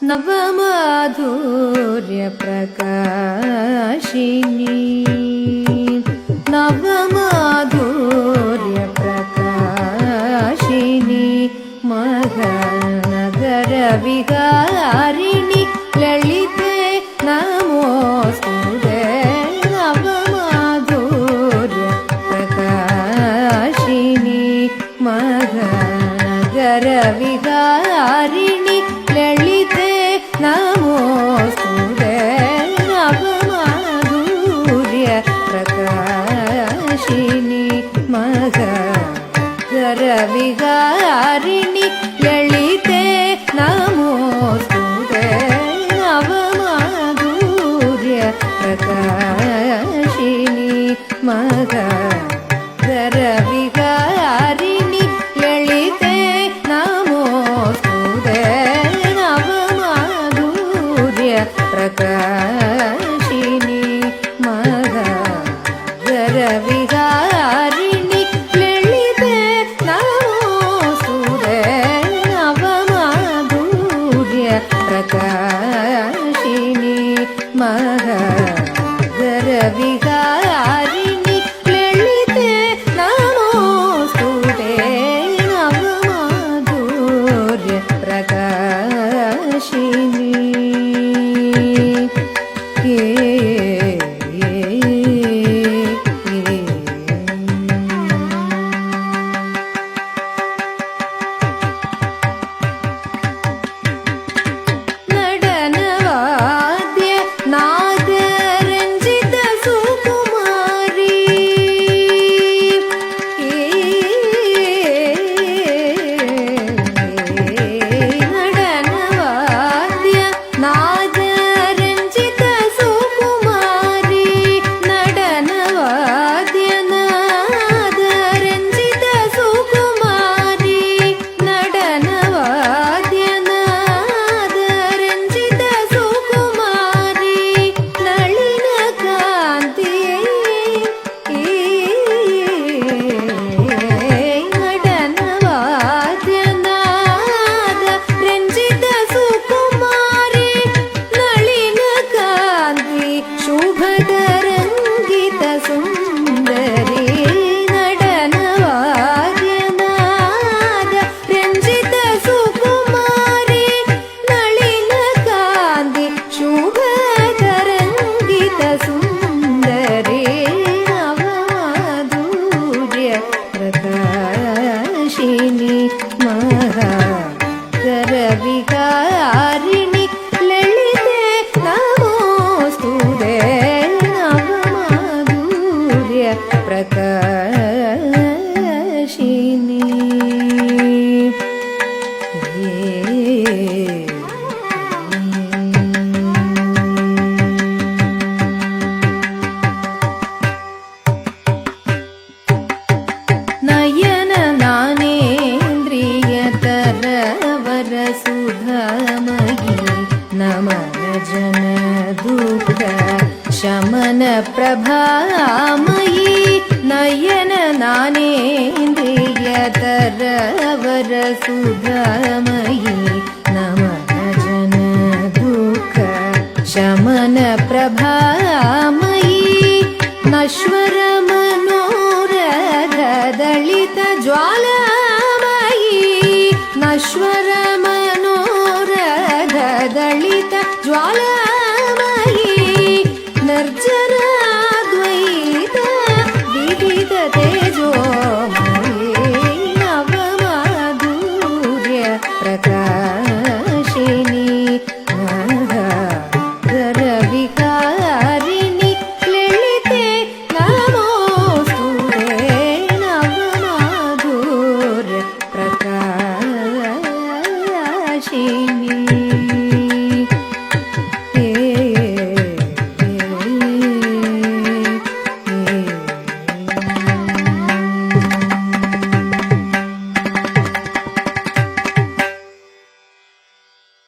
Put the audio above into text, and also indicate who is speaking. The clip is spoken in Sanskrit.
Speaker 1: नवमाधुर्यप्रकाशिनी नवमाधुर्यप्रकाशिनी महानगरविहारिणि ललिते नमोस्तुते नवमाधुर्यप्रकाशिनी महानगरविहारिणि ललिते नमोस्तुते नवमाधुर्यप्रकाशिनी महानगरविहारिणि ललिते नमोस्तुते नवमाधुर्यप्रकाशिनी महानगरविहारिणि ललिते नमोस्तुते नवमाधुर्यप्रकाशिनी महानगरविहारिणि ललिते नमोस्तुते नवमाधुर्यप्रकाशिनी महानगरविहारिणि ललिते नमोस्तुते नवमाधुर्यप्रकाशिनी നടനവാദ്യ നാദരഞ്ജിത സുകുമാരി നടനവാദ്യ നാദരഞ്ജിത സുകുമാരി നടനവാദ്യ നാദരഞ്ജിത സുകുമാരി നടനവാദ്യ നാദരഞ്ജിത സുകുമാരി നളിന കാന്തി നടനവാദ്യ നാദരഞ്ജിത സുകുമാരി നളിന കാന്തി ശുഭതരംഗിത സുന്ദരി നടനവാദ്യ നാദരഞ്ജിത സുകുമാരി നളിന കാന്തി ശുഭതരംഗിത സുന്ദരി നവമാധുರ್ಯಪ್ರಕಾಶಿನಿ महानಗರವಿಹಾರಿಣಿ ಲಲಿತೆ ನಮೋಸ್ತುತೆ ನವಮಾಧುರ್ಯಪ್ರಕಾಶಿನಿ ನಯನ ನಾನೇಂದ್ರಿಯತರವರ ಸುಧಾಮಯಿ ನಮನ ಜನ ದುಃಖ ಶಮನ ಪ್ರಭಾಮಯಿ ನಯನ ನಾನೇಂದ್ರಿಯತರವರ ಸುಧಾಮಯಿ ನಮನ ಜನ ದುಃಖ ಶಮನ ಪ್ರಭಾಮಯಿ ನಶ್ವರ ಮನೋರಥ ದಳಿತ ಜ್ವಾಲಾಮಯಿ ನಶ್ವರ ಮನೋರಥ ದಳಿತ ಜ್ವಾಲಾ